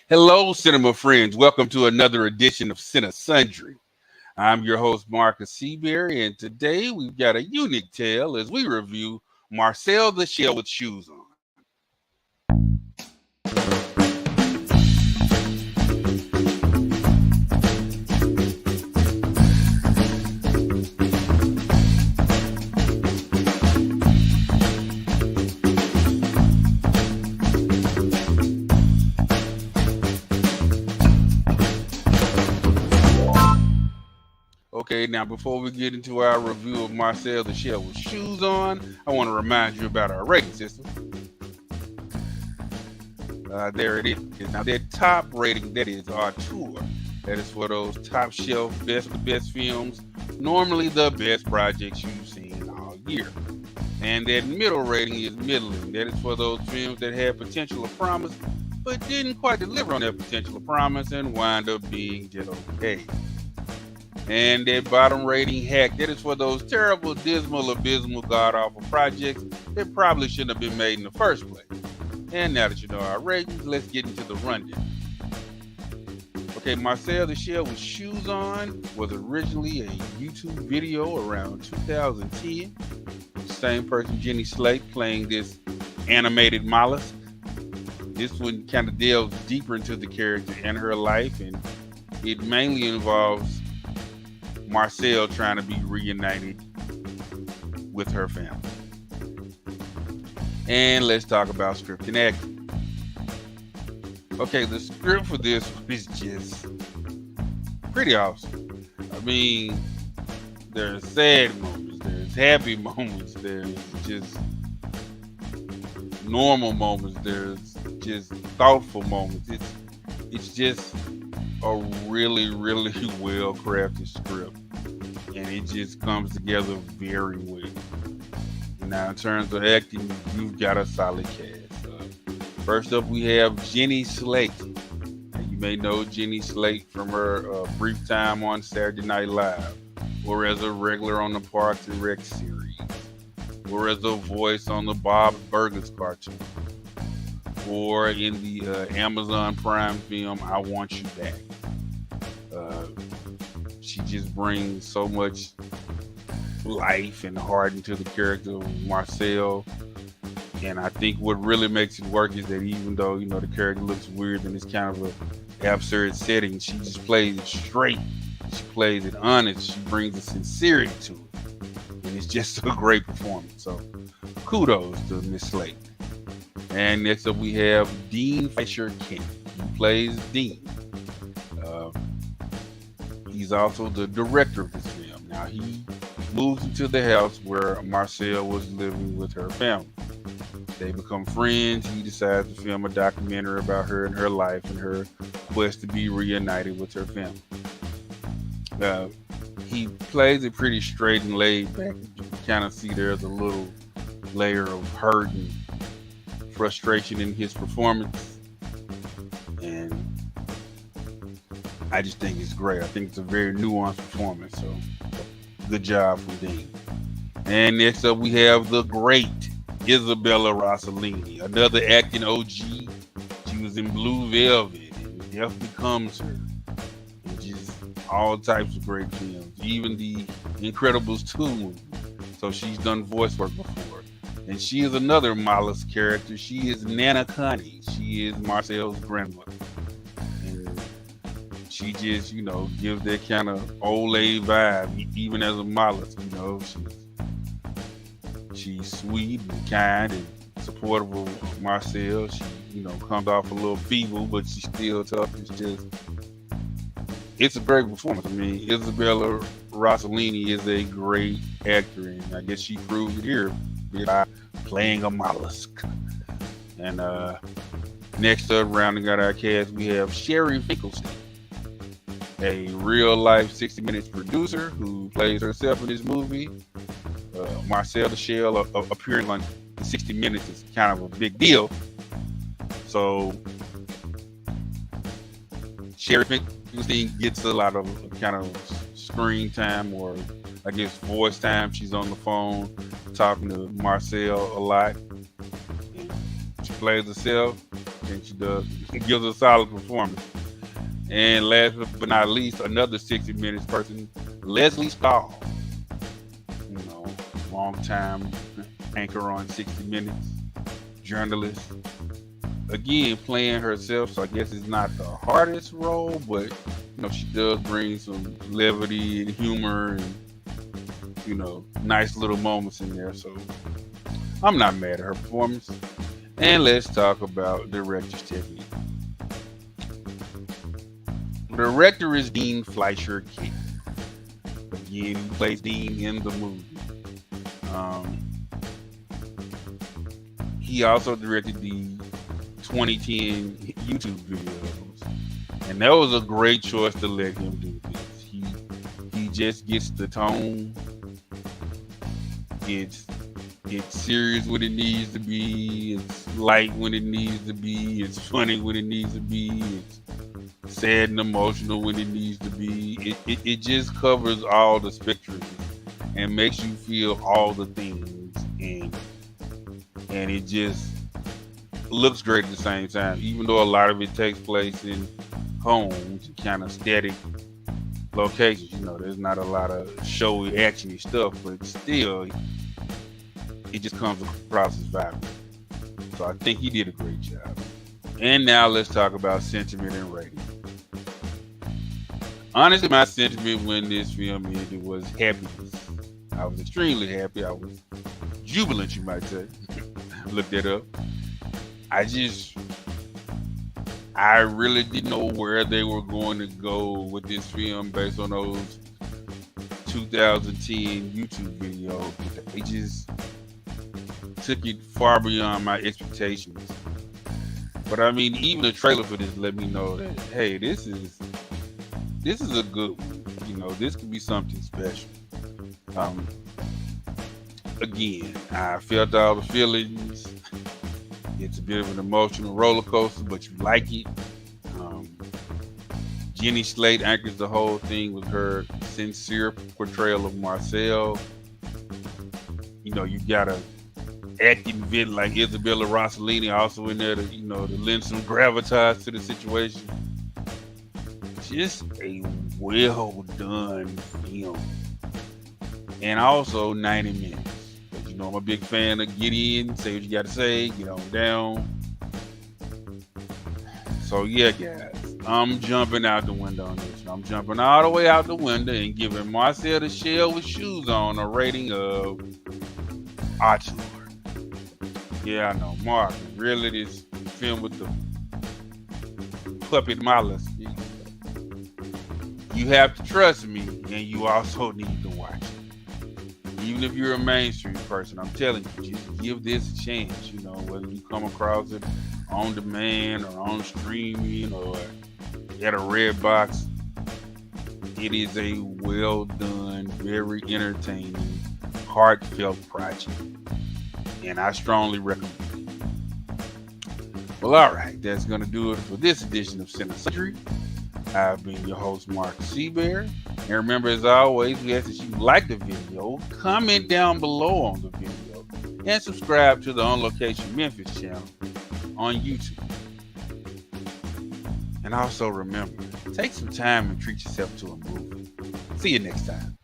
Hello, cinema friends. Welcome to another edition of Cinesundry. I'm your host, Marcus Seaberry, and today we've got a unique tale as we review Marcel the Shell with Shoes On. Okay, now before we get into our review of Marcel the Shell with Shoes On, I want to remind you about our rating system. There it is. Now, that top rating, that is our tour. That is for those top shelf, best of the best films, normally the best projects you've seen all year. And that middle rating is middling. That is for those films that had potential of promise, but didn't quite deliver on their potential of promise and wind up being just okay. And that bottom rating hack, that is for those terrible, dismal, abysmal, god-awful projects that probably shouldn't have been made in the first place. And now that you know our ratings, let's get into the rundown. Okay, Marcel the Shell with Shoes On was originally a YouTube video around 2010. The same person, Jenny Slate, playing this animated mollusk. This one kind of delves deeper into the character and her life, and it mainly involves Marcel trying to be reunited with her family. And let's talk about script and acting. Okay, the script for this is just pretty awesome. I mean, there's sad moments, there's happy moments, there's just normal moments, there's just thoughtful moments. It's just a really, really well crafted script, and it just comes together very well. Now, in terms of acting, you've got a solid cast. First up, we have Jenny Slate. And you may know Jenny Slate from her brief time on Saturday Night Live, or as a regular on the Parks and Rec series, or as a voice on the Bob Burgers cartoon, or in the Amazon Prime film I Want You Back. She just brings so much life and heart into the character of Marcel. And I think what really makes it work is that even though, you know, the character looks weird in this kind of a absurd setting, she just plays it straight. She plays it honest. She brings a sincerity to it. And it's just a great performance. So kudos to Miss Slate. And next up we have Dean Fisher Kent. He plays Dean. He's also the director of this film. Now, he moves into the house where Marcel was living with her family. They become friends. He decides to film a documentary about her and her life and her quest to be reunited with her family. He plays it pretty straight and laid back. You can kind of see there's a little layer of hurt and frustration in his performance. And I just think it's great. I think it's a very nuanced performance. So good job from Dean. And next up we have the great Isabella Rossellini, another acting OG. She was in Blue Velvet and Death Becomes Her. And just all types of great films. Even the Incredibles 2 movie. So she's done voice work before. And she is another mollusk character. She is Nana Connie. She is Marcel's grandmother. She just, you know, gives that kind of old lady vibe, even as a mollusk. You know, she's sweet and kind and supportive of Marcel. She, you know, comes off a little feeble, but she's still tough. It's a great performance. I mean, Isabella Rossellini is a great actor, and I guess she proved it here by playing a mollusk. And next up, rounding out our cast, we have Sherry Finkelstein, a real-life 60 Minutes producer who plays herself in this movie. Marcel the Shell appearing on 60 Minutes is kind of a big deal. So Sherry Finkelstein gets a lot of kind of screen time, or I guess voice time. She's on the phone talking to Marcel a lot. She plays herself. think she does. It gives a solid performance. And last but not least, another 60 Minutes person, Leslie Stahl. You know, long-time anchor on 60 Minutes, journalist. Again, playing herself, so I guess it's not the hardest role, but you know, she does bring some levity and humor and, you know, nice little moments in there. So I'm not mad at her performance. And let's talk about director's technique. The director is Dean Fleischer King. Again, he plays Dean in the movie. He also directed the 2010 YouTube videos, and that was a great choice to let him do this. He just gets the tone. It's serious when it needs to be. It's light when it needs to be. It's funny when it needs to be. It's sad and emotional when it needs to be. It just covers all the spectrum and makes you feel all the things, and it just looks great at the same time, even though a lot of it takes place in homes, kind of static locations. You know, there's not a lot of showy, actiony stuff, but still, it just comes across as vibrant. So I think he did a great job. And now let's talk about sentiment and rating. Honestly, my sentiment when this film ended was happiness. I was extremely happy. I was jubilant, you might say. Look that up. I really didn't know where they were going to go with this film based on those 2010 YouTube videos. They just took it far beyond my expectations. But I mean, even the trailer for this let me know that, hey, this is a good one. You know, this could be something special. Again, I felt all the feelings. It's a bit of an emotional roller coaster, but you like it. Jenny Slate anchors the whole thing with her sincere portrayal of Marcel. You know, you got a acting vet like Isabella Rossellini also in there to, you know, to lend some gravitas to the situation. Just a well done film. And also 90 minutes. You know, I'm a big fan of get in, say what you got to say, get on down. So yeah, guys, I'm jumping out the window on this. I'm jumping all the way out the window and giving Marcel the Shell with shoes on a rating of auteur. Yeah, I know, Mark, really this film with the puppet malice. You have to trust me, and you also need to watch it. Even if you're a mainstream person, I'm telling you, just give this a chance. You know, whether you come across it on demand or on streaming or at a red box, it is a well done, very entertaining, heartfelt project, and I strongly recommend it. Well, all right, that's gonna do it for this edition of Cinesundry. I've been your host, Mark Seaberry. And remember, as always, we ask that you like the video, comment down below on the video, and subscribe to the On Location Memphis channel on YouTube. And also remember, take some time and treat yourself to a movie. See you next time.